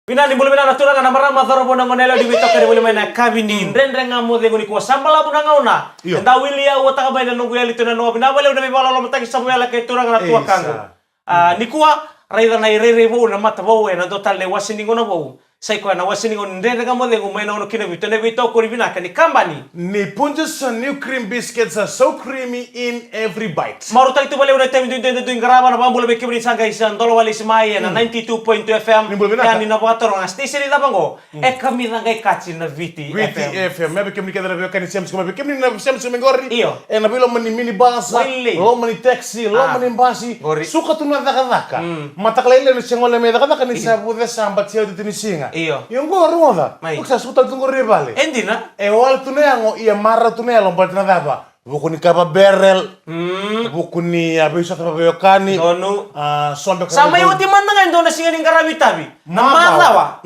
Pina ni bulmina na tuna na marama dhoro bona ngonelo di wito kare bulmina na kabini ndendre ngamu de ngoni ko sambala buna ngauna nda wilia wota ka baina nungu yali tuna no bina bale una bibala lo mataki sabu yala ke tuna na tua kanga ni kuwa raida na irere bo na mata bo na total le wasini ngona bo sai ko na wasini ngon ndendre ngamu de ngomena ono kina wito ne wito ko ribina ka ni kambani ni punches new cream biscuits are so creamy in every bite. Maruta itu bale una time du ingraba na bambula be kibri sanga isan dolo wali simai na 92.2 FM ya ni na batoro na station ida bango e kami na ngai kachi na VT FM me be kemni kadra be kan sem skoma be kemni na sem mengori iyo e na bilo mani mini basa lo mani taxi lo mani basi suka tu na daka mataklele ni sengole me daka ni sabu de samba tio de tinisinga iyo yongo roda uksa suta tungo rebale endina e wal tunengo ia marra tunelo batna daba bukuni kaba berel bukuni abiso kaba yokani donu sombe sama yuti manda ndo na singa ning karabitabi na matawa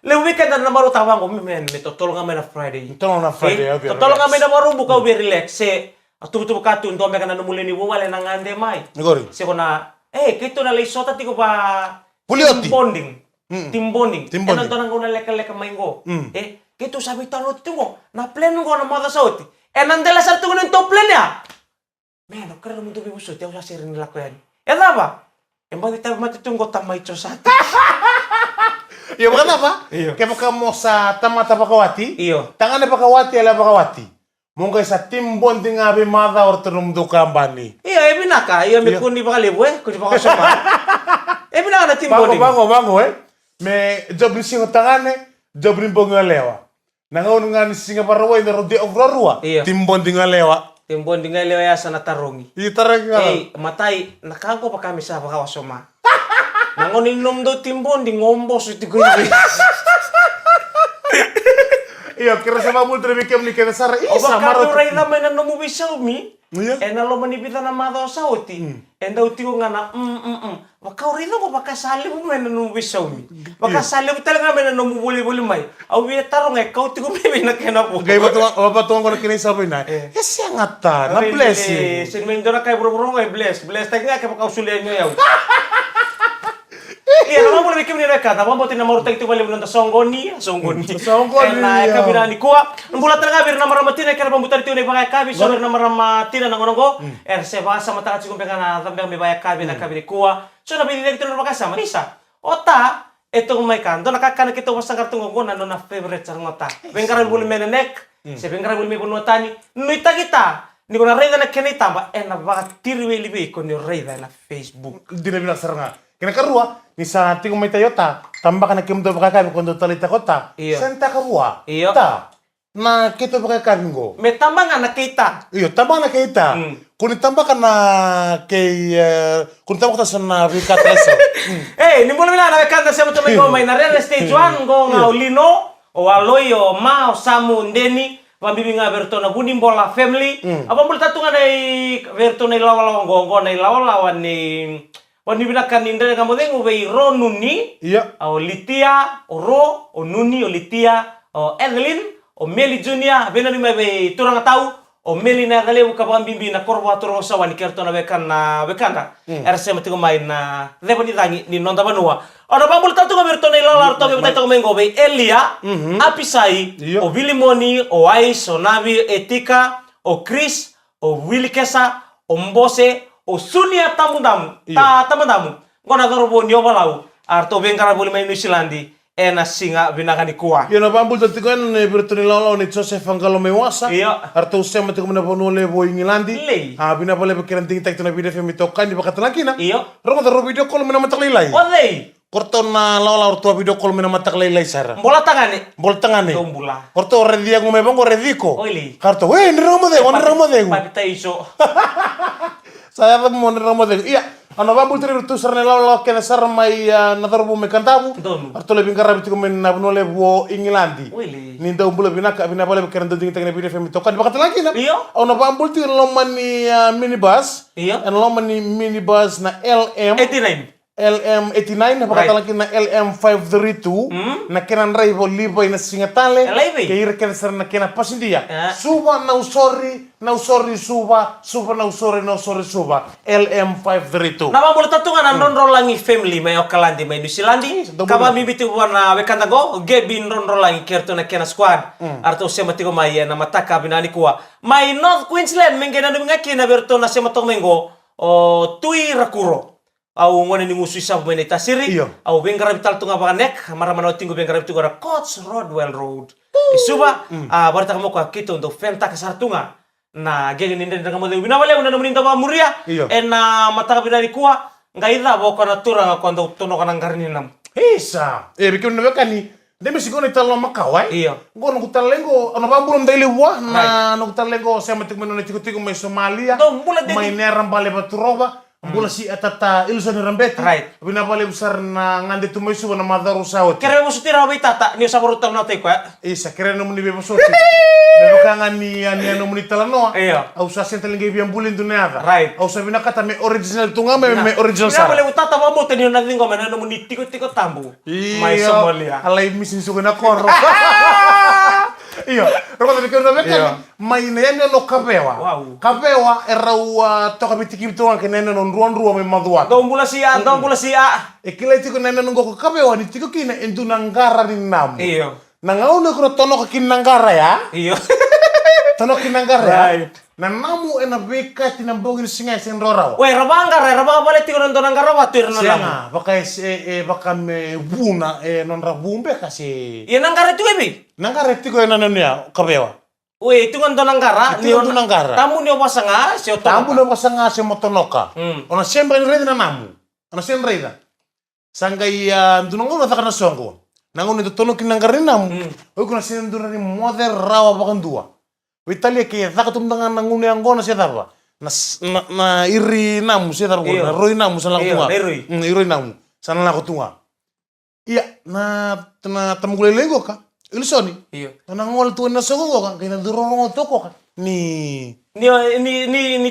le weekend na maro tawango men me totolo ngame na Friday totolo ngame na maro buka be relax se atu katu ndo me kana numuleni wo wale na ngande mai ngori se kona kito na le sota tiko pa Pulioti Team bonding. Eno to nang una leka maingo. Kito sabi talo tingo na plan ngo na mada sauti. Nandela sa tungo ng plan ya. Meno kare mo to bibuso ti sa sirin nila ko yan. Ba? Embang kita matutunggo tamay cho sa. Iyo ba ba? Kaya baka mo sa tamata pakawati? Iyo. Tangan na pakawati ala pakawati. Mungkin sa team bonding abi mada or tunum do kambani. Iyo binaka, iyo mi kundi bakalibo kundi bakasoma. Binaka na team bonding. Bango me job ni singo tangane, job ni bongo lewa. Nangaon nga ni singa parawa ina rode ofrarua. Team bonding lewa. Team bonding lewa ya sana tarungi. Tarungi. Matai nakangko pa kami sa bakawasoma. Nangon inom do team bonding ngombos iti ko. Iyo kira sa multa ni kem ni kena sara isa maro. Ray na may nanomu bisaw mi. Lo manipita na mado sa uti. Enda uti ko nga na Wakau rino ko makasali mo may nanubisaw mi. Makasali mo talaga may nanumubuli-buli may. Awi tarong kau ti ko may nakena po. Gay mapatuang ko na kinisabi na. Kasi ang ata, na bless eh. Sinmendo na kay bro-bro ngay bless. Bless tayo nga kaya makausulian nyo yaw. Iya, naman mo na bikim ni Reka. Naman mo tinamaro tayo ito bali mo ng Songgoni. Na kabina ni Kuwa. Nung bulat na nga, bir na maramatin. Kaya pambutan ito na ibang kabi. So, bir na maramatin na nangunong ko. Se basa matakat si kumpeng na tambang may bayak kabi na kabi ni Kuwa. So, nabili na ito na makasama. Nisa, ota, itong may kanto. Nakakanak ito mas ang kartong ko na na favorite sa ngota. Bengkaran buli menenek. Se bengkaran buli may punutani. Nuita kita. Ni ko na reyda na kenita ba? Na baka tiriwe libe ko ni reyda na Facebook. Di na binasar nga. Kena karua, ni sa tingong may Toyota, tambah ka na kimdo baka kami kundo talita kota. Santa karua. Ta. Na kito baka kami go. May tambah nga nakita. Iyo, tambah na kita. Kung tambah ka na kay kung tambah ka sa na Rica Treso. Ni mo na nakakanta sa mo may go may na real estate one go nga Lino o Aloy o Ma o Samu Ndeni. Pambibi nga berto na Bunimbola family. Apa mo tatungan ay berto na ilawalawan go na ilawalawan ni Wani binakan indra kamu dengu bei ro nuni, o litia, o ro, o nuni, o litia, o Evelyn, o Meli Junior, bena ni bei turang tau, o Meli na kale buka bimbi na korwa turang sa wani kerto na bekan na bekanda. RC mati ko main na lepo ni tangi ni nonta banua. Ono pamul tatu ka berto na ilalar to ke tayo mengo bei Elia, Apisai, o Vilimoni, o Ais, o Nabi, Etika, o Chris, o Willy Kesa, o Mbose, o sunia tamu-tamu, tamu-tamu. Ngona karobo nyo balau. Arto bengkara buli may New Zealandi. Na singa binakani kuwa. Yo na bambul tati ko ne bertoni lolo ni Joseph Angalo mewasa. Arto usema tiko mena bonole bo Ingilandi. Bina bole bekiran tinggi tak tuna video film itu kan di bakat nakina. Rongo taro video call mena matak lilai. Korto na lolo orto video call mena matak lilai sara. Bola tangane. Bola tangane. Dombula. Korto redia ngume bongo rediko. Oili. Karto we ni ramo de. Papita iso. Saya mau neramo de. Iya, ano bambul tiri tu sarne lolo ke sar mai nadorbo me kantabu. Arto lebih karab tiko men nabnole bo Ingilandi. Ni ndo bulo binaka bina bole bekiran tinggi tak ne video film itu kan di bakat nakina. Ono bambul tiri lo mani minibus. Lo mani minibus na LM. LM89 napakatala na LM532 na kena rai vo libo ina singatale ke ira kena ser na kena pasindia suba na usori suba na usori suba LM532 nama boleh tatungan andron rolangi family may okalandi may nusilandi kama mibiti wana wekanda go gebin ron rolangi kerto na kena squad arto sema tigo may na mataka binani kuwa may North Queensland mengena ngaki na berto na sema tomengo o tui rakuro au ngone ni musu isa bene tasiri au bengara bital tunga baganek mara mana tinggu bengara bitu gara Coach Rodwell Road suba barta kamo kwa kito untuk fenta kasar tunga na gege ninde ndanga mo wina wale una muninta ba muria na mataka binari kuwa ngaida boko na tura kwando tono kana ngarni nam isa bikin na bekani demi sigone talo makawai gono kutalengo ana bambulum daily wa na no kutalengo sema tikmeno na tiko mai Somalia mai neram bale baturoba Bula si atata ilusan rambet. Right. Bina bale besar na ngande tu mai suba na madaru sawat. Kere mo sutira ba tata ni sa borutam na teko. Isa kere no muni bebo soti. Bebo kanga ni no muni talanoa. Au sa senta lingi biam bulin duneada. Right. Au sa bina kata me original tunga me original sara. Bina bale tata ba mo teni na lingo me no muni tiko tambu. Mai Somalia. Alai misin suga na korro. Iya, roko tadi kena bekan. Mainnya no kapewa. Kapewa erau toka bitiki tuang kenene non ruan me maduat. Dombula sia. Ekila itu kenene nunggu kapewa ni tiko kina entu nanggara di namu. Iya. Nangauna kono tono kin nanggara ya. Iya. Tono kin nanggara ya. Na namu ena beka tina bogin singa sen rorau. We rabanga bale tiko non nanggara watir na namu. Bakai baka me buna non rabumbe kasi. Iya nanggara itu ebi. Nanggara tiko enanonia kapewa. We itu kan tonanggara. Itu tonanggara. Tamu ni wasanga si otonoka. Tamu ni wasanga si motonoka. Ona sempre reda na namu. Ona sempre reda. Sangai dunongo na takana songo. Nangon itu tono kinanggara namu. Oy kuna sin dunani mother rawa bakandua. Italia ke takatum tangan nangune angona si tapa. Na iri namu si tapa. Na roi namu sana kutunga. Iroi namu sana la kutunga. Iya na tamugule lego ka. Ilusoni. Iya. Nangol tu na songo ka kina durong toko ka. Ni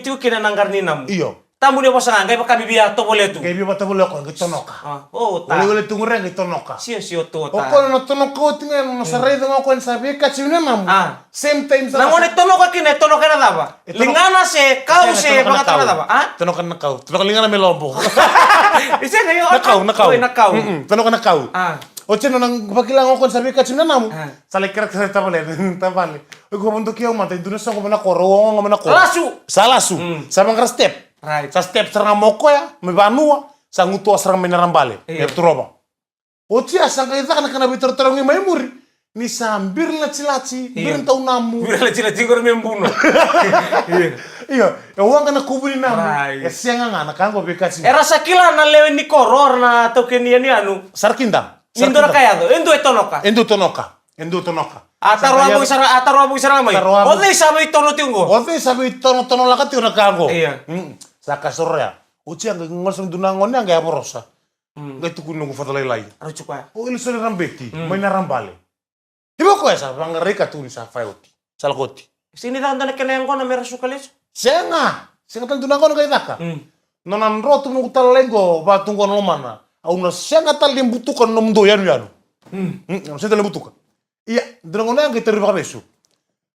tu kina nanggar ni namu. Iyo. Tamu ni pasang kay baka bibiya to boleh tu. Kay bibiya to boleh ko gitonoka. Ta. Boleh tungure gitonoka. Sio to ta. O ko no tonoka tinga no saray nga ko sabi ka china namu. Same time sa. Nangone tonoka kina tonoka na daba. Lingana se kau se baka tonoka daba. Tonoka na kau. Tonoka lingana melombo. Isa kayo. Nakau. Tonoka na kau. O chino nang pakilang ko sabi ka china namu. Sale kira kira tabale. O ko mundo kiyo mata indunesa ko na ko ro nga na ko. Salasu. Sama ngra step. Right. Sa step serang mokoya, me banua, sa ngutua serang menarambale. Troba. O tia sang kita kana bitor terong mai muri. Ni sambir laci-laci, bir tau namu. Bir laci-laci gor membunuh. Iya, ya uang kana kuburi namu. Ya siang ngana kan ko bekasi. Era sakila na lewe ni koror na to kenia ni anu. Sarkinda. Indora kaya do, endu tonoka. Ataru abu isara mai. Ode sabe tono tiungo. Ode sabe tono la kati na kango. Iya. Saka sorya. Uci ang ngolsong dunangon yang gaya porosa. Ngai tuku nunggu foto lai. Arucu pa. O il sole rambeti, mai na rambale. Ibo ko esa bangareka tu ni sa faioti. Salkoti. Sini dan kena yang kona mera sukalis. Senga tan dunangon gaya taka. Nonan rotu nunggu talengo batung kono mana. Au na senga tal limbutukan nom doyan yanu. Senga limbutukan. Iya, dunangon yang kita terima besu.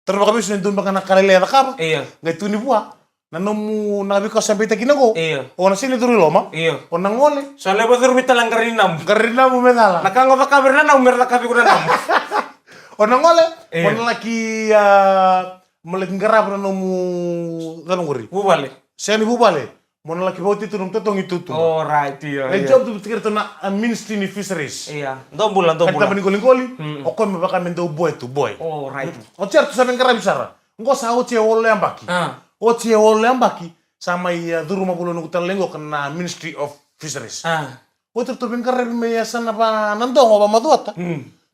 Terima besu ndun bangana karele da kaba. Iya. Ngai tu ni bua. Nanomu nabi ko sampai takin ako. Iya. O na sini turu loma. Iya. O nangole. Soalnya ba turu bitalang garinam. Garinam medala. Nakango ta kaberna na umer la kapi ko na nam. O nangole. O nalaki malaki garab na nomu tanonguri. Bubale. Seni bubale. Mo nalaki bauti tu nom totong itu. Oh right iya. Le job tu tikir to na ministry ni fisheries. Iya. Dombulan. Kita meningoli. O ko me baka mendo boy tu boy. Oh right. O certo saben garab sara. Ngo sa o che wolle ambaki. O tia wole ambaki sama iya duru mabulo nunggu talengo kena Ministry of Fisheries. O terturbin karre me sana pa nandong o maduata.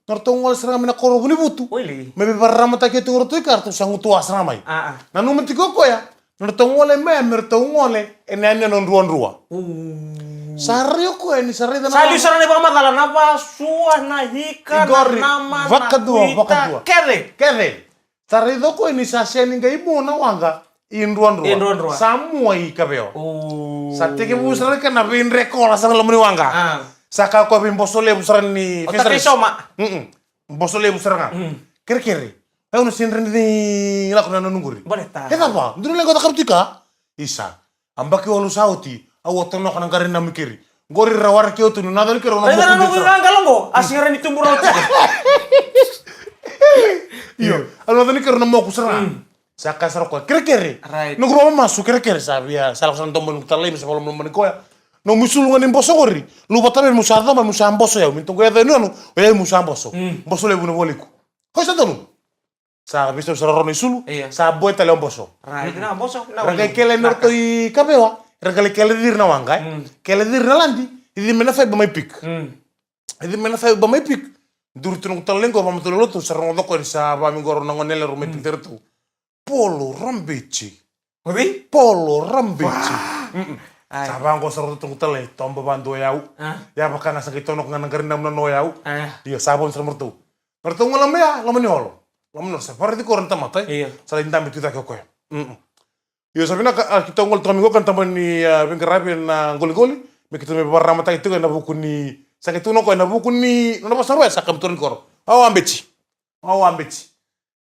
Nortong wal serang mina koro buni butu. Oili. Me barrama ta ketu ngortu kartu sangu tua asramai. Nanu menti koko ya. Nortong wole me mertong wole enane non ruan rua. Sario ko ni sarre dana. Sali sarane ba madala na ba suah na hika na nama na vakadua. Kere. Sarre do ko ni sa seni ngai mo na wanga. Indruan Indruan. Samua i kabeo. Oh. Sa teke busra ka na bin rekola sa lamni wanga. Saka ko bin bosole busra ni fisheries. Soma. Bosole busra nga. Kere. Ay uno sinren ni la kuna nunguri. Boleta. Eta ba? Nduru lengo ta kaptika. Isa. Ambaki walu sauti. Awo tono kana garin na mikiri. Gori rawar ke otu na dal kero no. Ay na nunguri ranga longo. Asingare ni tumbur roti. Iyo. Alo dani kero no mo kusra. Saka saroko kere. Right. No grupo masu kere sabia. Sala san tomo no talai se polo mo koya. No musulungan in boso gori. Lu batabe musada ma musamboso ya. Mintongo ya deno no. Ya musamboso. Boso le buno boliku. Ko sa donu. Sa visto sa rono isulu. Sa boeta le boso. Right. Na boso. Raga kele norto i kabewa. Raga kele dir na wanga. Kele dir na landi. Idi mena fai ba mai pik. Idi mena fai ba mai pik. Durutun talengo ba mutoloto sa rono doko sa ba mi goro na ngonele ro mai pintertu. Polo Rambici. Obi? Polo Rambici. Sabang ko sa rotong tale, tombo bando yau. Ya baka nasa kitonok nga nang garinam na no yau. Iya sabon sa mertu. Mertu ngalam ya, laman yolo. Laman sa parati ko renta matay. Sa lindam itu tak ko. Iya sabi na kita ngol tomingo kan taman ni bengkarabi na goli-goli. Begitu me barra matay itu na buku ni sa kitunok ko na buku ni na pasaro sa kamturin ko. Ambici.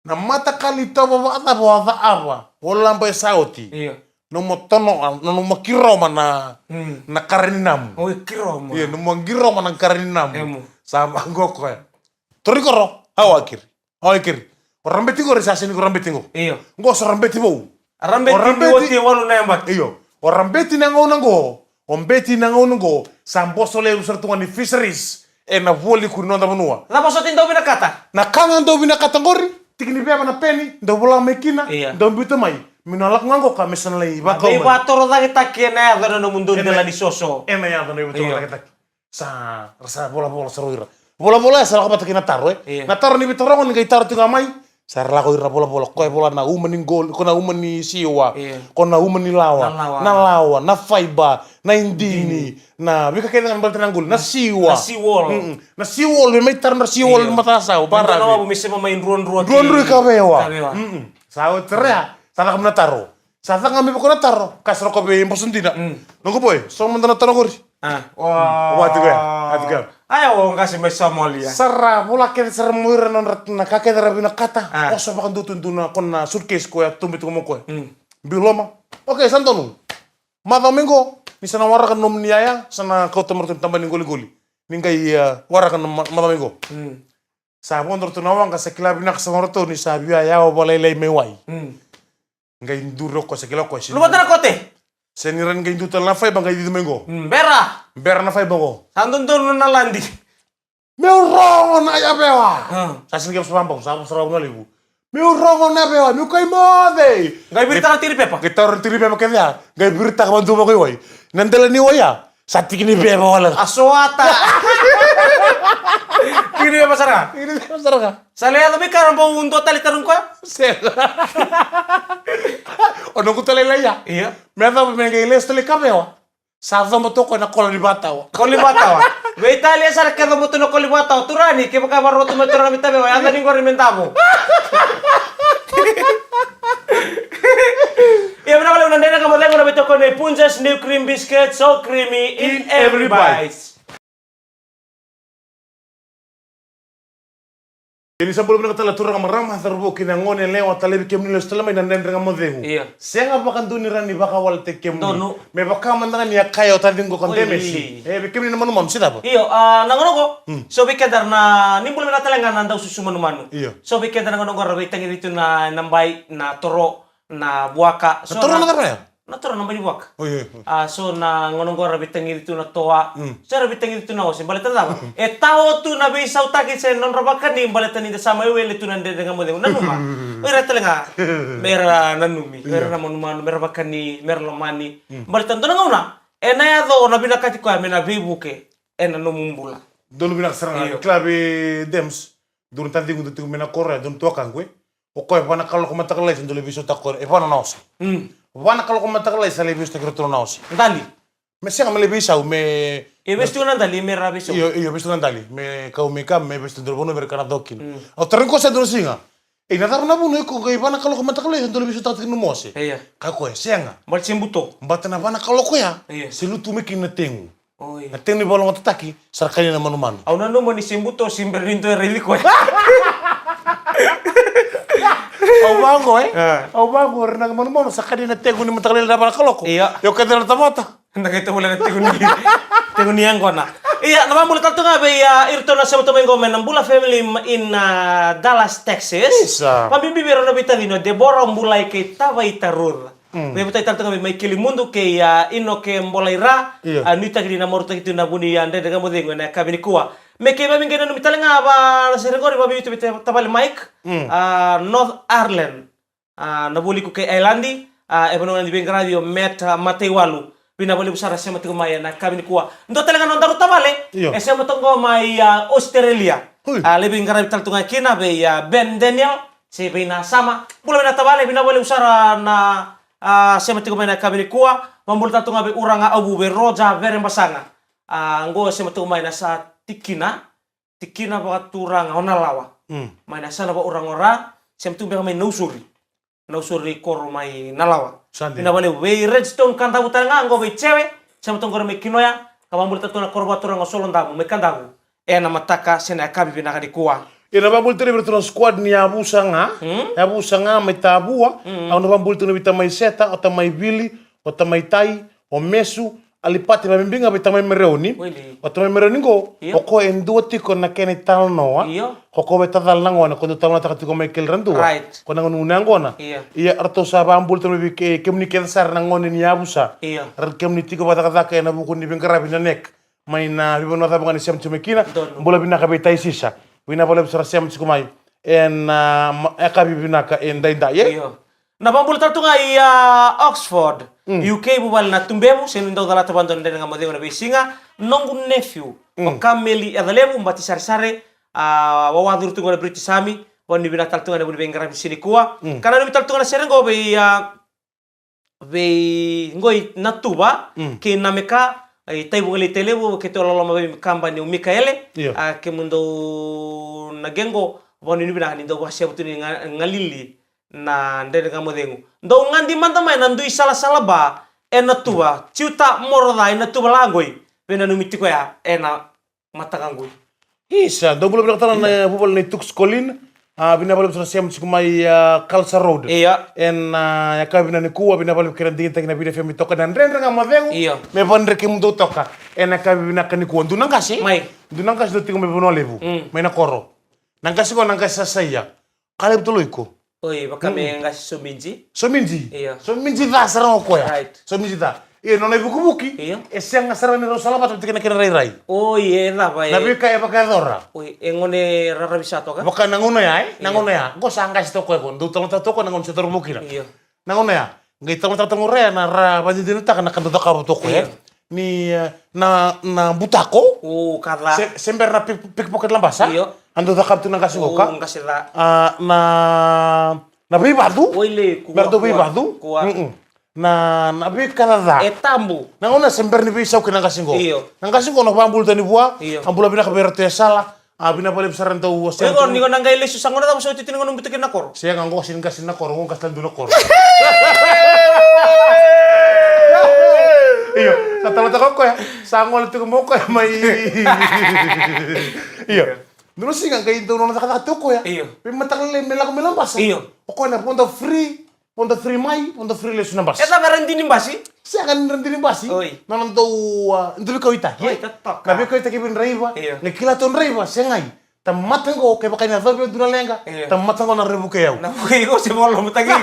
Na mata kali tau bawa apa? Wala sampai sauti. Iya. Nomo tono, nomo kiro mana na karinam. Oh kiro mana? Iya, nomo kiro mana karinam. Emu. Sama goko ya. Tori koro, awakir. Orang beti ko resasi ni orang beti ko. Iya. Ngo orang beti bau. Orang beti walu nembak. Iyo. Orang beti nangau nango. Beti nangau nango. Sampo sole usar tuan ni fisheries. Na voli kuno da menua. Lapa sotin do bina kata. Na kangan do bina kata ngori. Tikini beba na peni, ndo bola mekina, ndo mbita mai. Minalak ngango ka mesan lei bakau. Be batoro da kita kena da no mundo de la di soso. Ena ya da no betul da kita. Sa rasa bola seruira. Bola sa ka batakina taro Na taro ni bitorongon ngai taro tinga mai. Sa la ko ira bola ko bola na umani gol, ko na umani siwa, ko na umani lawa. Na lawa, na faiba, na indini, na bika kena ngan baltan gol, na siwa. Na siwol be mai tar na siwol mata sa bara. Na mo mise main ruon ka bewa. Sa otrea, sa ka mna taro. Sa ka ngami ko na taro, kasro ko be imposundina. Nongo boy, so mo na taro gori. Watiga. Ayo ngasih mai Somalia. Sarra bola ke sarra muira non na kake dara bina kata. Oso bakan dutun tuna kona suitcase ko ya tumbi tumo ko. Biloma. Oke, santonu. Ma domingo ni sana wara kan nom niaya sana kau temertun tambah goli-goli. Ningkai wara kan ma domingo. Sa bondor tunawang ka sekila bina ka samorto ni sabia ya bola lei mewai. Ngai nduro ko sekila ko. Lu batara kote? Seniran ngai ndutal na fai bangai di domingo. Bera na fai bango. Santun turun na landi. Meu rongo na ya bewa. Sa sinigam sa pambong, sa sarau ngalibu. Meu rongo na bewa, meu kai mode. Ngai birita tiri pepa. Kita orang tiri pepa kaya. Ngai birita ka bantu mo koy. Nandala ni waya. Sa tikini pepa wala. Aswata. Kini pepa sarga. Salea to bikaran po undo tali tarung ko. Ono ko tali laya. Iya. Meta me ngai les tali kabewa. Sa mo to ko na kolibataw. Be Italia sar ka mo to na kolibataw. Turani ke baka baro to metro na mitabe. Anda ni ko rimentamo. Iya benar kalau nandena kamu lagi udah betul nih Punches New Cream Biscuit so creamy in every bite. Ini sebelum kita latur ng marama terbo kinangon yang lewat tali bikin nilo setelah main dan dengan modemu. Iya. Saya nggak bakal duniran di bakal wal tekem. Dono. Me bakal mandangan ya kayo tadi nggo kontemesi. Bikin ini manu sih apa? Iya. Nangono ko. So bikin darna nimbul na talengan nanda susu manu. Iya. So bikin darna nangono ko rabitang itu na nambay na toro na buaka. So toro na ya? Na toro nambay buaka. Oh iya. So na ngono ko rabitang itu na toa. So rabitang itu na osin balitan apa? Tao tu na bisa utaki sen non rabakan ni balitan ni sama ewe itu nande dengan modemu nanuma. Ora talenga. Mera nanumi. Mera namanu mera bakani mera lamani. Balitan tu na ngona. Na ya do na binakati ko amena bibuke. Na numumbula. Donu binak serang klabe dems. Durun tanti ngundu tu mena Korea dun tua kan gue. Okoy pana kalau ko matakalay sa television ta Korea. Pana naos. Wana kalau ko matakalay sa television ta Korea naos. Dali. Me siya me lebisa me bestu nandali me rabiso. Iyo bestu nandali. Me kau me kam me bestu dorbono merkana dokin. O terko sa duro singa. Nata na buno ko kay bana kalau kumatakle santo lebih sutat kinu mose. Iya. Kako senga. Mbal simbuto. Mbata na bana kalau ko ya. Silutu meki na tengu. Na tengu ni bolong tataki sarkali na manu-manu. Au nanu mo ni simbuto simberninto reliko. Au bango Au bango na manu-manu sakali na tengu ni matakle na bana kalau ko. Iya. Yo kadar tamata. Ndak itu mulai tengu ni yang kona. Iya, nama mulai tatu ngabe ya irtona sama temen gomen bula family in Dallas, Texas. Pamimbi biro no bitavino Deborah mulai ke tava itarur. Me butai tatu ngabe mai kilimundu ke ya ino ke mulai ra anita kiri na morta kitu na buni ya ndede ngamo dengo na kabini kuwa. Me ke mami ngena no mitalenga ba serengori babi itu tabale Mike North Ireland. Na buli ku ke Islandi ebono ngandi bengradio met Matei Walu. Bina boleh besar SMA tengok maya na kami kuah. Untuk telengan nonton utama SMA tengok maya Australia. Lebih ngarap taltungan kina be ya Ben Daniel si bina sama. Boleh bina tabale bina boleh besar na SMA tengok maya na kami kuah. Mambul taltungan be urang abu be roja veren basanga. Ngo SMA tengok maya na sa tikina bakat turang onalawa. Maya na sana ba orang SMA tengok maya nausuri kor mai nalawa. Bina bale we redstone kanta butanga ngo be cewe sama tongkor me kinoya kamambul tatuna korba turang solon damu me kandagu ena mataka sena kabi bina kadi kuwa ena bambul tere bertuna squad ni abu sanga me tabua au na bambul tuna bita mai seta ota mai bili ota mai tai o mesu alipati mambinga bita mai mereoni ota mai mereoni go oko endu tiko na kene tal noa oko beta dal nangona ko tal na takati ko mai kel randu ko nangon unangona iya arto sa bambul tuna bi kemni ken sar nangoni ni abusa kemni tiko bata kata na buku ni bingara bina nek mai na bibono ta bangani sem tumekina mbola bina ka beta sisa bina bola besar sem mai en ekabi bina ka en daida ye na bambul tartunga iya Oxford UK bubal na tumbemu senindo dala tabandon den ngamade na bisinga nongu nephew o kameli adalebu mbati sare wawadur tunga na British Army wani bina tartunga na buni bengara sini kuwa kana no tartunga na serengo be ngoi natuba ke nameka tai bugale telebu ke to lolo mabe kamba ni Mikaele ke mundo na gengo wani bina ni do wasya butuni ngalili na ndede ngamo dengu ndo ngandi manta mai nandu isala ba ena tua ciuta morda ena tua langoi bena numitiko ya ena matakangui isa do bulo berkata na bubal ni tuk skolin bina balo besar siam cikumai Kalsa Road en ya kabina ni kuwa bina balo kiran dinta kina bina femi toka dan ren ngamo dengu me bandre ke mundo toka ena kabina kani kuwa ndu nangasi do tingo me bono levu me na koro nangasi ko nangasi saya kale betul iko oi baka me ngasi sominji sominji da sarang ko ya sominji da non ai buku-buki siang ngasarane rosala batu tikena kena rai oi na bai nabi kaya baka dora oi engone rara bisa to ka baka nangono ya go sangas to ko ndu tolo to ko nangon setor buki na nangono ya ngai tamo tamo re na ra banji dinta kana kan to ka to ko ya ni na butako kala sember na pickpocket lambasa ando da kaptu na kasi ka na bibadu berdo bibadu na bi Canada etambu nangona sember ni bisa ko na kasi no bambul tani bua ambula bina ka berte sala bina pale besaran to wose ko ni ko nangai lesu sangona ta so titin ngono bitikin nakor siya ngango sin kasi nakor ngon kastan du nakor iyo satala ko ya sangol tu mo ko mai iyo dulu sih nggak kayak itu nona kata toko ya pimatakle melak melambas ko na ponto free mai ponto free lesu nambas eta garantini mbasi saya akan rendini mbasi nona to ndu ko ita nabi ko ita kibin raiba ngekila ton raiba sengai tamatango ke bakanya dhobe dunalenga tamatango na rebuke yau na ko se bolo mutagi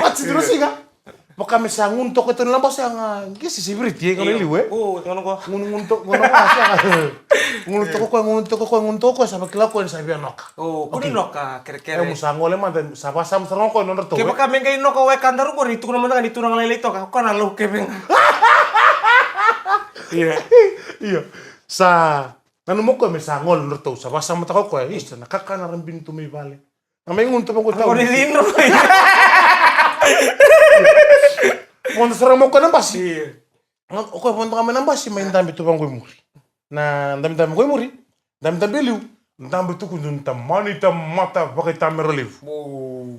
What's dulu sih ka Baka misangun to ko to lambas yang gisi sibriti ko liwe ngono ko ngun to ngono ka ngun to ko sa bakila ko sa bianok kuni noka kere-kere musangole man sa sam sarong ko non to ke baka mengai noko we kandaru ko itu naman ngani turang lele to ka kana lo ke beng iya sa nanu mo ko misangol non to sa basam ta ko isa nakakana rambin to may bale namay ngun to ko ta ko dinro Ponto serang mo ka ng basi. Okay, ponto kami ng basi, may dami to bang muri. Na dami ko muri. Dami liw. Ndambe tu kunjun tamani mata pakai tamer relief.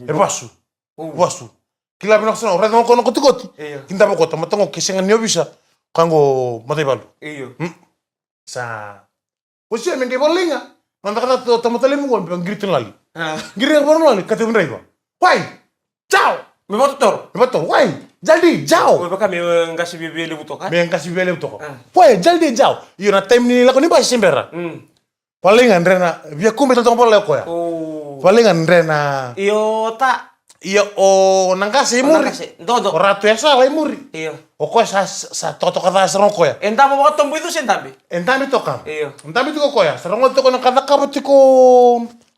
E basu. Basu. Kila binak sana ora no kono kotikoti. Kinta mo kota matango kisenga nyo bisa. Kango matai balu. Iyo. Sa. Osia menge bolinga. Nanda kata tamatale mo ko ngiritin lali. Ngiri ko lali kate bendrai ba. Wai. Ciao. Me motor. Wai. Jaldi jao. Ko baka me ngasi bibele butoka. Me ngasi bibele butoka. Wai jaldi jao. Iyo na time ni la ko ni ba simbera. Paling andrena via kumbe tong pole ko ya. Paling andrena. Iyo ta. Iyo o nangasi muri. Dodo. Ratu ya sala muri. Iyo. O ko sa toto kata serong ko ya. Entamo mo tombo itu sentambe. Entami toka. Iyo. Entami ko ya. Serong to ko nang kata kabutiko.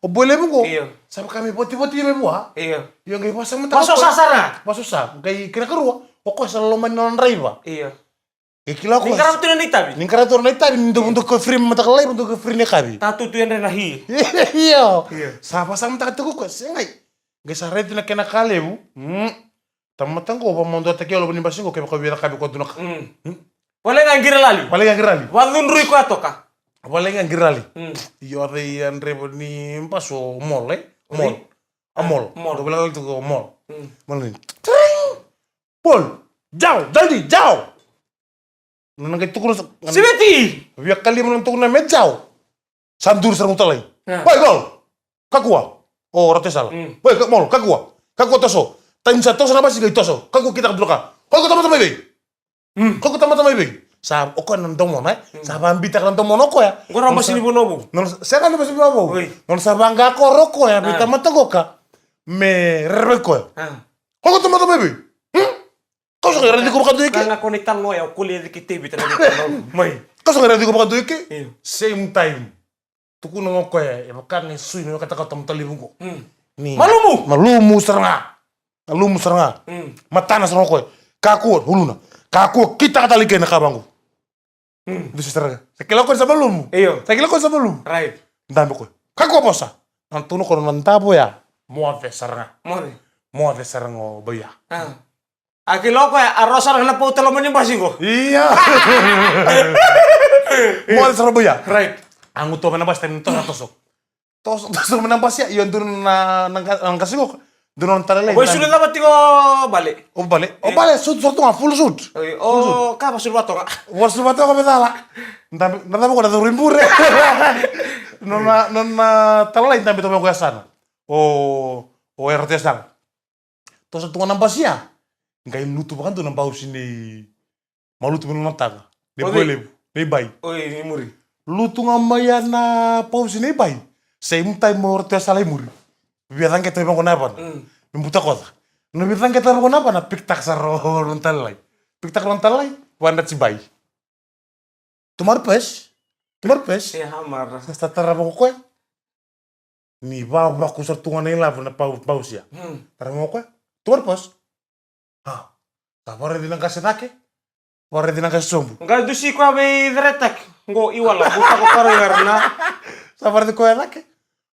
O boleh mo ko. Iyo. Sabi kami poti-poti me buah. Iyo. Yung ngai pasang mata. Masuk sasara. Masuk sa. Ngai kira kerua. O ko sa loman non raiba. Iyo. Ikila ko. Ningkara tu na itabi. Ningkara tu na itabi untuk ko free mata kalai untuk ko free ne kabi. Tatu tu yang renahi. Iyo. Sa pasang mata ko ko sengai. Ngai sa retu na kena kalebu. Tamatang ko pa mondo ta kelo bani basingo ke ko bira kabi ko dunaka. Wala nga ngira lali. Wala nga ngira lali. Walun rui ko atoka. Wala nga ngira lali. Yo re andre ni paso mall. Mall. Do bela to go mall. Mall ni. Pol. Jao, jaldi, jao. Nang kay tukul Sibeti. Biya kali mo tukul na medjao. Sandur sarung talay. Wai gol. Kakua. Oh, rate sala. Wai mall, kakua. Kakua toso. Time sa toso na ba sige toso. Kakua kita kadroka. Kakua tama ibe. Kakua tama ibe. Sa oko nang domo na. Sa bambita kan domo no ko ya. Gora masini bonobo. Non sa kan masini bonobo. Non sa bangga ko roko ya bita matagoka. Me rebeko. Kakua tama ibe. Kau so kira di ko bakado iki? Nga konektan mo ya kuliah di TV tanah. Mai. Kau so kira di ko bakado iki? Same time. Tuku nang ko ya, makan ni sui no kata kata mtalibung ko. Ni. Malumu seranga. Malumu seranga. Matana seranga ko. Kaku huluna. Kaku kita kata like na kabango. Bisa seranga. Sekila ko sa malumu. Iyo. Sekila ko sa malumu. Right. Ndambe ko. Kaku bosa. Nang tuno ko nang tabo ya. Moave seranga. Moave seranga baya. Aki loko ya arosar na po talo maning basingo. Iya. Moave seranga baya. Right. Ang uto manabas tayo nito na tosok. Tosok manabas ya. Iyon doon na nang kasigok. Doon ang talalay. Boy sulit dapat tiko balik. O balik? O balik. Suit nga. Full suit. O kapa sulit bato nga. Sulit bato ka betala. Nandami ko na turimpure. Non talalay. Nandami ito ko sana. O RT sang. Tosok tunga nang basya. Ngayon luto pa kan doon ang bawas ni. Maluto mo nang taga. Di boleh. Di bay. Oy, ni muri. Luto nga maya na pausi ni bay. Same time mo orte salay muri. Biarang kita ibang kunapan. Membuta kota. No biarang kita ibang kunapan na piktak sa ron talay. Piktak ron talay. Wandat si bay. Tumar pes. Ya hamar. Nasta tarabang ko ya. Ni baba ko sa tunga na ilav na pausi ya. Tarabang ko ya. Tumar pes. Ha. Tapos din ang kasinake. Pare din ang kasombo. Ngal dusi ko abay dretak. Ngo iwala. Buta ko karo yarna. Sabar di ko ya nake.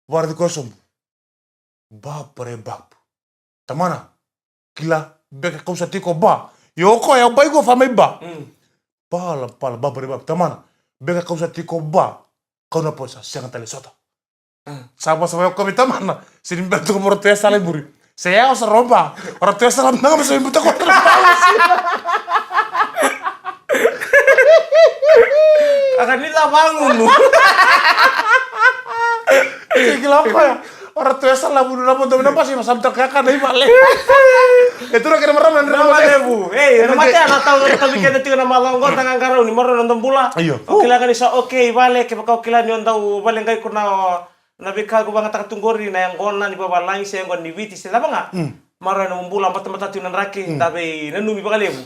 Pare di ko sombo. Bab pare bab. Tamana. Kila beka kau sa tiko ba. Yoko ya bay ko famay ba. Pala bab pare bab. Tamana. Beka kau sa tiko ba. Kau na po sa siyang talisota. Sama-sama ko tamana. Sinimberto ko morte sa leburi. Saya sa romba. Orang tua salam na masih buta ko. Akan nila bangun mo. Sige lang ko ya. Orang tua salam bunuh na po doon na pasi masam terkakan na ibale. Ito na kena maram na bu. Mati anak tahu tapi kita tinggal malang kau tangan karo ni maro nonton bola. Kila kan isa okay bale ke kau kila ni ondau bale ngai kuna nabi ka ko banga tunggori na yang gona ni babalai se ngon ni viti se laba nga. Maro na mbula mata tunan raki tapi nanumi bakalebu.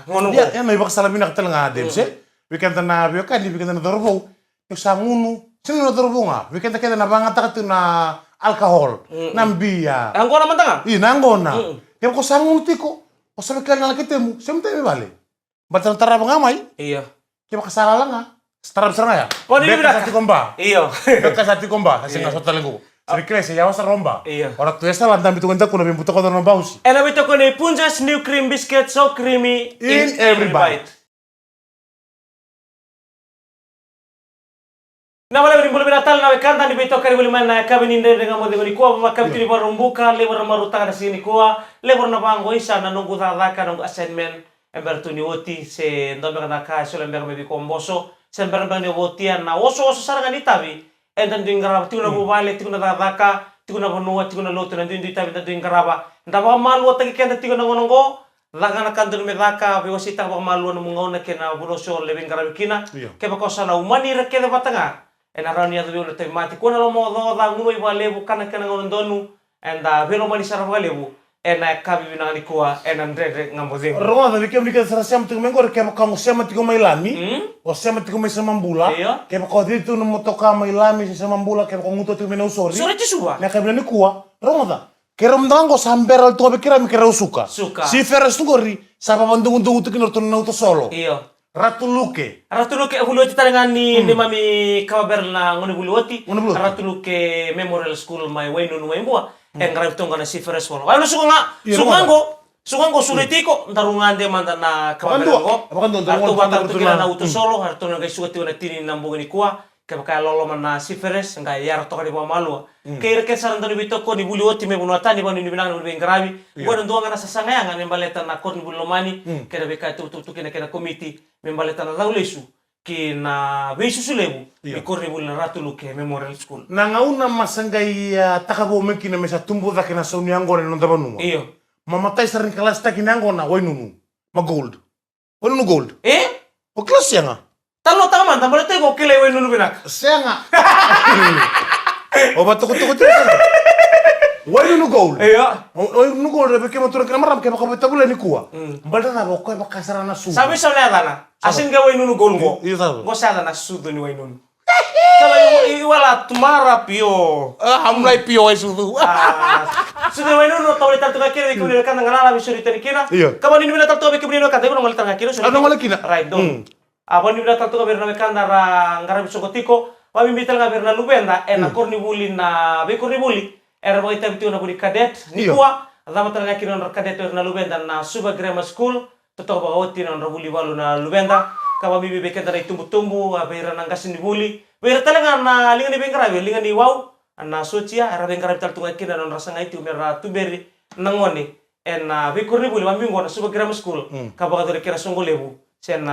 Ngono ko. Ya may bakasalamin na katala nga dem se. Weekend na biyo kan di weekend na dorbo. Yung sa ngunu. Sino na dorbo nga? Weekend kita na banga takatu na alkohol. Nambiya. Ang gona man tanga? Nangona. Yung ko sa ngunu tiko. O sabi kaya na kitemu. Siyempre tayo bale. Ba't ang tarabang amay? Iya. Kaya makasala lang ha. Starab sa nga ya. Beka sa tikomba. Iyo. Beka sa tikomba. Kasi nga sa talago. Sabi kaya siya sa romba. Iya. Ora tu esa lantam itu kan kuna bimbuto ko ng bausi. And nabito ko ni Punja's new cream biscuit so creamy in every bite. Na wala ni bulmi natal na kanta ni beto kari bulmi na kabini ndende ngamo de ni ko ba kabini barumbuka lebar maruta na sini ko lebar na bango isa na nungu dadaka nungu assignment embertu ni oti se ndombe kana ka solo embere me komboso se embere bang ni oti na oso saranga ni tabi endan dingraba tikuna bubale tikuna dadaka tikuna bonua tikuna loto na dindu tabi dingraba ndaba malu otaki kenda tikuna ngonongo daga na kandur me daka be wasita ba malu na mungona kena buroso lebing garabi kina ke ba kosana umani reke de batanga ena rani adu yo te mati kona lo mo do da nguno iba lebu kana kana ngondonu enda velo mani sarava lebu ena kabi bina ni kuwa ena ndrede ngamboze ronga da bikem dika sara siam tiku mengor ke ka sema tiku mailami o sema tiku mai samambula ke ko ditu no motoka mailami se samambula ke ko nguto tiku mena usori sore ti suba na ka bina ni kuwa ronga da ke romdango samber al to bekira mi kera usuka si feres ngori sapa bandungu dungu tiku norto na uto solo Ratu Luke huluoti tarangani ni mami kabar na ngoni huluoti Ratu Luke Memorial School mai wainunu waimbua engrave tonga na siferes wala wala sugango suretiko ndarungande manda na kabarango arto bata tukira na uto solo arto na gaisuati na tini nambo ni kwa kaya lolo mana siferes ngai yar to kali malu kaya ke saran dari bitoko ni huluoti me bunata ni bani ni bilang ni engrave gua ndonga na sasangayanga membaleta na kor ni bulomani kaya beka tu kena komiti membaleta na laulesu kina beisu sulebu ikor ni Ratu Luke Memorial School na ngauna masangai takabo mekina mesa tumbu da kena sauni angone no dabanu iyo mama tai sarin kelas ta kina angona wainunu ma gold wainunu gold o kelas yanga talo taman tambale tego kile wainunu binak senga o batuko wainunu gold wainunu gold be ke motor kena maram ke ba ko tabule ni kuwa balda na ko ba kasarana su sabi sa na asin ga wainunu gold go sa na sudo ni wainunu kalau iwala tumara pio hamrai pio sudu sudah wainunu tawle tantu kira ko ni kan ngala bisuri tani kina kamani ni binata to be kibni no kan ko ngal tanga kira ano ngal kina right dong apa ni binata to be na kan dara ngara bisokotiko wami bital ga berna lubenda ena korni buli na be korni buli era boy tabi na buli kadet ni kuwa dama tanga kira na kadet na lubenda na Suba Grammar School to ba oti na buli walu na lubenda kawa bibi beke dari tumbu-tumbu abira nanggasin di buli bira talenga na linga ni bengarabe linga ni wow na socia ara bengarabe tal tunga kina non rasa ngai tu mera tuberi nangoni en bikur ni buli mambingo na Suba Grammar School kabaga dore kira songo lebu sen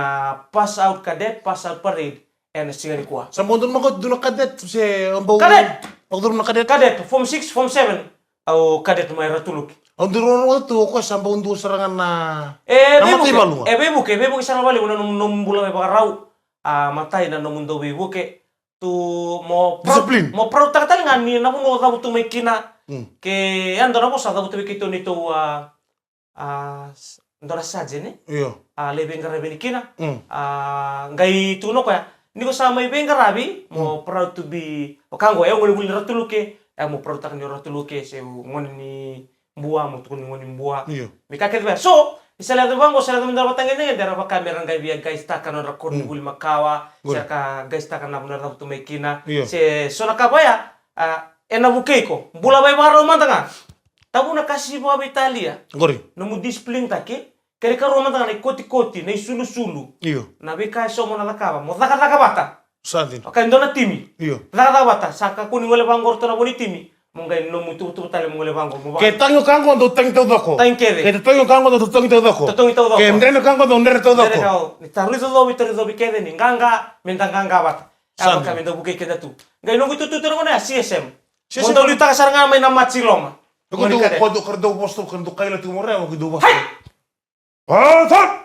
pass out cadet pass out parade en singari kwa sambondun mako duna cadet se ambau cadet waktu duna cadet form 6 form 7 au cadet mai Ratu Luke Ondurun waktu ko samba undur serangan na bebuke sana bali una nombula me bagarau matai na nomundo bebuke tu mo disiplin mo pro taktal ngani na mo da butu mekina ke ando na bosa da butu bekito ni to ndora saje ne iyo lebe ngarabe ni kina ngai tu no ko ya niko sama ibe ngarabi mo proud to be okango e ngoli buli Ratu Luke mo proud takni Ratu Luke se ngoni buah mutu ni ngoni buah mika ke so isala de bango sala de ndara batanga ne dara ba kamera ngai via guys takana rakor ni buli makawa saka guys takana bunar da tu mekina se sona kabaya ena bukeiko bula bai baro mantanga tabu na kasi bo Italia ngori no mu discipline take kere karo mantanga na koti na sulu na beka so mona lakaba mo daka bata sadin okay ndona timi daka bata saka kuni ngole bangor to na boni timi mungai no mutu tale mongole bango mo ke tango kango do tang to doko tankede ke tango kango do tang to doko ke ndeno kango do ndere to doko ni tarizo do bikede ni nganga mentanganga bat aba kami do buke keda tu ngai no tu ngone CSM mo do lita saranga mai na machiloma ko do posto kan do kaila tu more ko do posto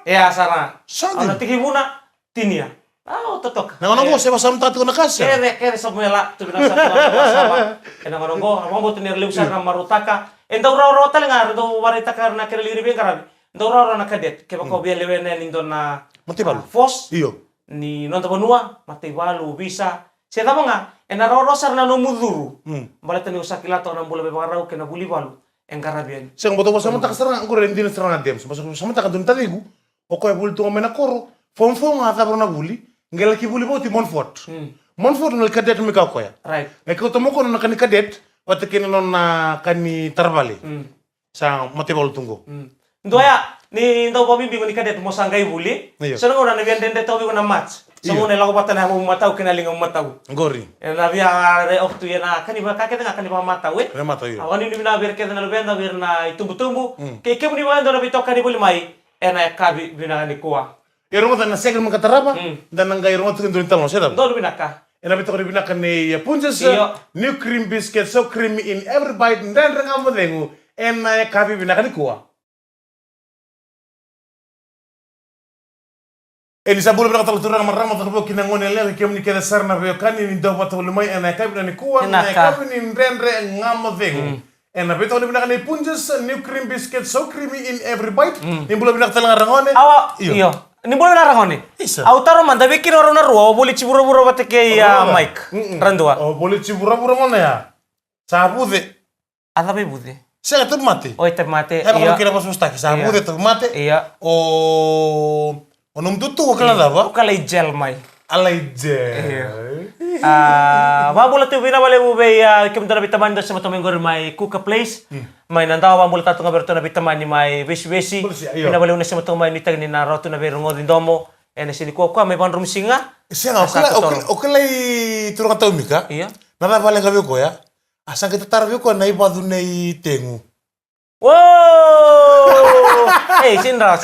ya sara ana tikibuna tinia totok. Nangonongo saya pasam tatu na kasya. Kere sa mela tu binasa sama. Nangonongo ambo tenir leusa na marutaka. Enda ura talenga do warita karna kere liri bengarabi. Enda ura na kadet ke bako bia lewene nindo na fos. Iyo. Ni nonta bonua mate balu bisa. Sia tabanga ena ro sarna no muduru. Baleta ni usakila to na bula bebarau ke na buli balu. Engarabian. Sing boto pasam tak sarang ko rendin sarang dem. Sama tak dun tadigu. O ko bul tu mena koro. Fom ngata na buli. Ngela ki buli boti Montfort. Montfort no cadet mi ka koya. Right. E ko to moko no kani cadet wate kene non na kani tarbali. Sa mate bol tungo. Ndoya ni ndau pa bibi ngoni kadet mo sangai buli. Sono ngona ne vende to bi ngona match. Sono ne lago patana mo matau kinalinga matau. Gori. Na via re oktu yana kani ba kakete ngakani ba matau e. Re matau. Awani ni bina ber kete na lubenda ber na itumbu-tumbu. Ke ke ni wanda na bitoka ni buli mai. Ena kabi bina ni kuwa. Ero ngota na segel makatarapa dan ngai ero ngota ndon talon sedam. Ndor bina ka. Ena bitoka ni bina kane punches new cream biscuit so creamy in every bite dan renga modengu. Ena kabi bina kani kuwa. Elisa bulu bina katalo turang marama tarbo kinangone le kemni keda sarna be kani ni do mata lumai ena kabi bina ni kuwa ena kabi ni renre ngamodengu. Ena beto ni bina kani punches new cream biscuit so creamy in every bite. Ni bulu bina katalo ngarangone. Awa iyo. Ni bulu narangone. Au taro manda bekir oro na ruwa boli cibura-bura bateke ya Mike. Randua. Oh boli cibura-bura mana ya? Sabude. Ada be bude. Saya tu mate. Oh itu mate. Iya. Kalau kira pas mustaki sabude tu mate. Iya. Oh onum tutu wakala dava. Wakala gel mai. Alai gel. Wambula tu bina wale ube ya kimtana bitaman do sama tomengor mai Kuka Place. Mai nanda wambula tatu ngaberto na bitaman ni mai besi. Bina wale una sama tomai nitag ni na rotu na berungo dindomo. Ene sini ko mai bandrum singa. Singa okala turun tau mika. Iya. Nada vale ngabe ko ya. Asa kita tarbe ko na ibadu nei tengu. Wow! Sinra.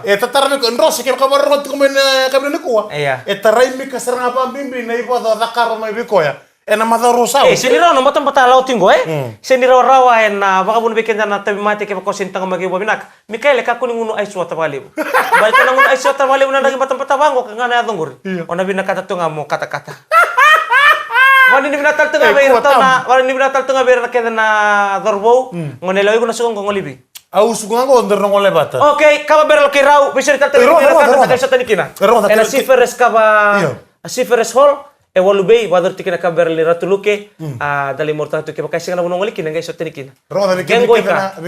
Tatarbe ko ndrosi ke kamar rot ko men kabne ko. Iya. Tarai mika seranga pa bimbi na ibadu dakar mai biko ya. Ena mata rosa. Sinira no matam pata lau tingo Sinira rawa ena baka bun bikin na tabi mate ke ko sintang magi bobinak. Mikael ka kuning unu aisu atabali. Balik na unu aisu atabali una nagi matam pata bango ka ngana adongor. Ona bina kata tunga mo kata-kata. Wani ni bina tal tunga be na wani ni bina tal tunga be na keda na dorbo ngone lawi kuna sugong ngolibi. Au sugunga ko ndor ngole bata. Okay, kaba berlo kirau bisa tal tunga na kata sa tanikina. Ena siferes kaba siferes hall e walubei wador tikina kaberli ratuluke dali morta tu ke pakai singana bunongoli kina ngai sotenikin rona be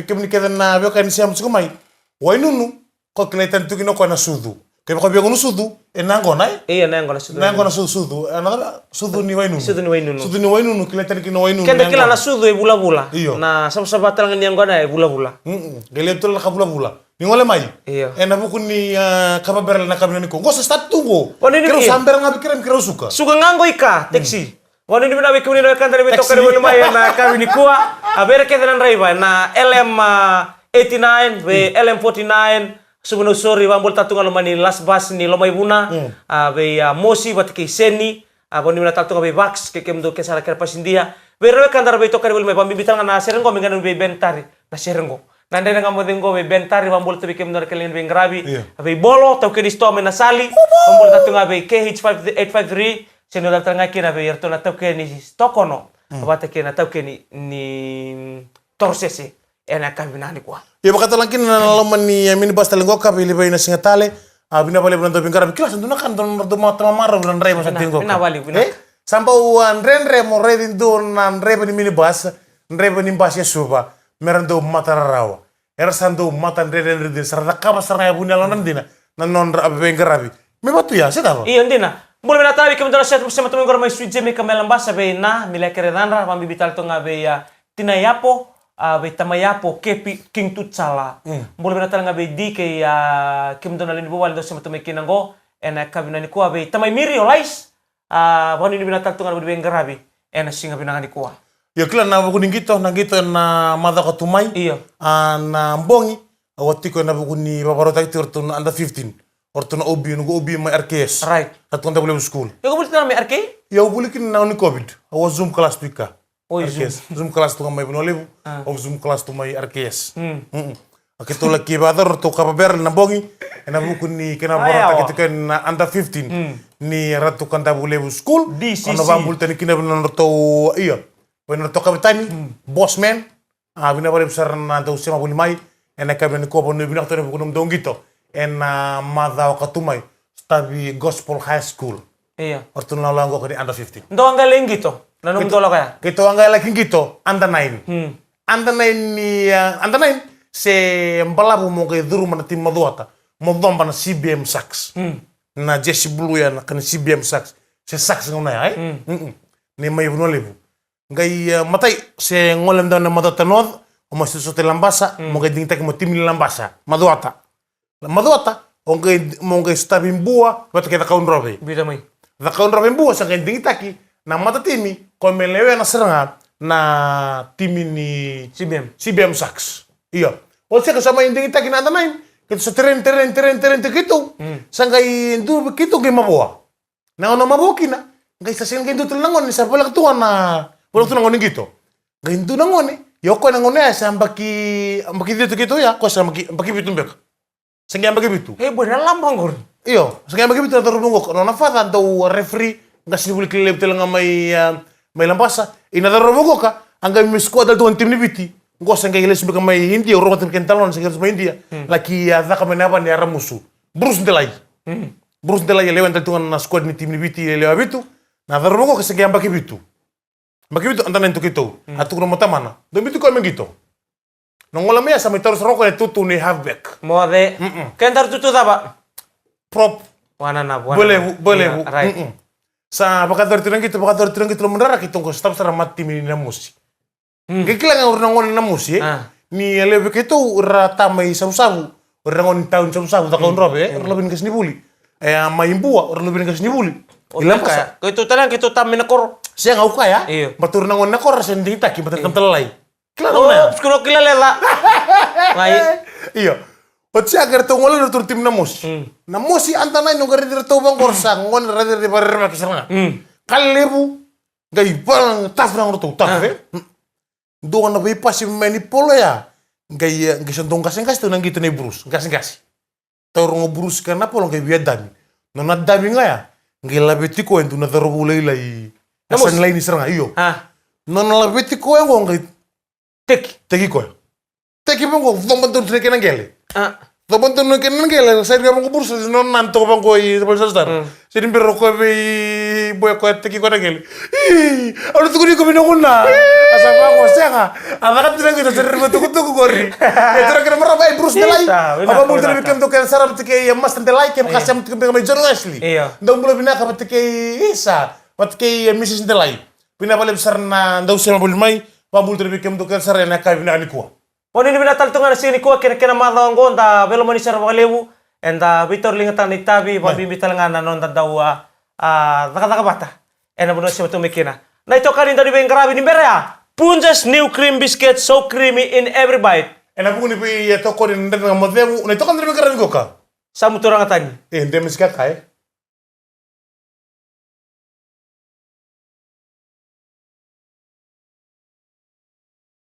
kemni kedana be kan siam sugumai wainunu ko kletan tu kino ko na sudu ke ko be ngunu sudu enangona iya nangona sudu nangona sudu another sudu ni wainunu kletan kino wainunu kenda kila na sudu e bula-bula na sama batal ngani ngona e bula-bula geletul ka bula-bula ni ngole mai ena buku ni kababerl na kabina ni ko ngosa statugo kero samber ngabi kira suka ngango ika taxi wani ni binabe kuni no kandare beto kare wala mai na kabini kuwa abere kedan raiba na LM 89 be LM 49 subuno sorry wambol tatunga lomani last bus ni lomai buna be mosi batki seni aboni na tatunga be bax ke kemdo ke sala kera pasindia be re kandare beto kare wala mai pambi bitanga na serengo mingana be bentari na serengo nande nga modengo be bentari wambol tabi kem nor kelen be ngrabi be bolo tau ke disto me nasali wambol tatunga be KH5853 seno datanga kina be yerto na tau ke ni stokono abate ke na tau ke ni torsese ena kabinani kwa ya bakata lagi na laman ni mini basta lengo ka be libai na singatale abina bale blan do ngrabi kila sanduna kan don do mata mara blan rei masa tingo na wali sambau renre mo redin do nan rebe ni mini bas rebe ni bas ya suba merando mata rawa ersando mata reden sarada kaba sarana ya bunya lonan dina na non abe ngarabi me batu ya sedaba iya ndina bol mena tabi kem dara set sema tumo gormai suije me kamelam basa be na mila keredanra pambi bital to ngabe ya tina yapo be tamayapo kepi king tutsala bol mena tal ngabe di ke ya kem dona leni bowal do sema tumo kinango ena kabina ni ko be tamai miri olais boni ni binatal to ngabe be ngarabi ena singa binangani ko ya kila na buku ningito na mada katumai na mbongi awatiko na buku ni babarota itu orto na under 15 orto na obi ma RKS right atkonda bule school ya ko bulta na RK ya bulikin na ni covid awa zoom class tuika RKS zoom class to mai buno lebu of zoom class to mai RKS akito la ki badar to kababer na mbongi na buku ni kena barota kitika na under 15 ni ratu kanda bule school ono bambulta ni kina buno to iya When toka betani, boss man, bina bale besar na tau sema buli mai, ena kabina ko bonu bina tone bukunum dongito, ena madha wakatumai, stabi Gospel High School. Iya. Orto na lango ko di under 15. Ndo anga lengito, nanum dolo kaya. Kito anga lagi gito, under 9. Under 9 ni under 9 se mbalabu mo ke duru mana tim maduata, modom bana CBM Sax. Na Jesse Blue ya na kan CBM Sax. Se Sax ngona ai. Ni mai buno lebu. Ngai matai se ngolem dan mata tanod Uma sote lambasa, monga ding tak mo timil lambasa. Maduata. Maduata, monga stabimbua, batu kita kaun robe. Bida mai. Da kaun robe mbua sa ding taki na mata timi ko melewe na seranga na timi ni CBM Sax. Iya. O seka sama ding taki na main. Kita sa teren gitu. Sangkai itu begitu ge maboa. Na ono mabokina. Ngai sa sen gitu telangon sa bolak tuan na. Bolak tuan ngoni gitu. Ngai itu nangone. Yoko nangone sa ambaki gitu ya. Ko sa ambaki bitumbek. Sangkai ambaki bitu. Bener lambang gor. Iyo, sangkai ambaki bitu taru bungok. No na fata do referee ngas ni bulik lep telanga mai lampasa. Ina taru bungok ka. Angga mi squad dal tuan tim ni biti. Ngo sangkai les bika mai India orang tim kentalon sangkai mai India. Laki ya ka menapa ni ara musuh. Bruce ndelai. Bruce ndelai lewan dal tuan na squad ni tim ni biti lewa bitu. Na taru bungok ka sangkai ambaki bitu. Bagi itu antara itu gitu, atau kalau mata mana, demi itu kau gitu. Nonggola mea sama terus rokok itu tuh nih halfback. Mau deh, kan taruh tuh apa? Prop. Wana. Boleh bu. Sa pakai tertirang gitu lo mendarat gitu, kau staf seramat tim ini namusi. Kekila nggak orang nongol namusi, ni lebih itu rata mai sabu-sabu, orang nongol tahun sabu-sabu tak kau robe, orang lebih kesini buli. Main buah, orang lebih kesini buli. Ilang kaya, kau itu tenang kita tamin nakor. Siya nga uka ya? Iyo. Batur na ngona ko, rasin ding taki, batur kang talalay. Kilala mo na? Skulo kilala la. Ngay. Iyo. At siya garto ngolo na tur tim na mus. Na musi antanay no garir to bang korsa, ngon radir di barir makisar nga. Kalebu, gay bang taf na ngoro taf eh. Doon na bay pa si mani polo ya. Gay sandong kasing kasi to nang gito ni Bruce, kasing. Tawro ngo Bruce ka na polo gay biya dami. No nadami nga ya. Gay labeti ko ento na darubulay lay. Asan lain serang iyo. Non labeti ko yang ngai teki ko. Teki bang ko bantu teki nangele. Bantu teki nangele, saya nggak mau burus non nanto bang ko i sebal sastar. Jadi biro ko be boy ko teki ko nangele. Aduh tuh ko binakuna. Asa bang ko siya. Apa kan tidak kita cari betul gori. Itu kira meraba burus delay. Apa mau terus bikin tuh kan sarap teki yang mas delay kem kasih am teki dengan John Wesley. Dong boleh binaka teki isa. Wat kay Mrs. Ndelay. Pinapalib sar na daw siya mabul may, mabul tribi kem to sar na kay binani ko. Oni ni binatal tunga na sini ko kena madang ko ta velo mani sar bakalewu enta Victor lingatan ni tabi babi bitalanga na non dawa taka bata. Ena buno siya tumikina. Na ito kanin tadi beng karabi ni berea. Punja's new cream biscuit so creamy in every bite. Ena buno ni pi to ko ni ndeng modemu. Na ito kan tribi karabi ko ka. Samu turang atani. Ndem ska kay.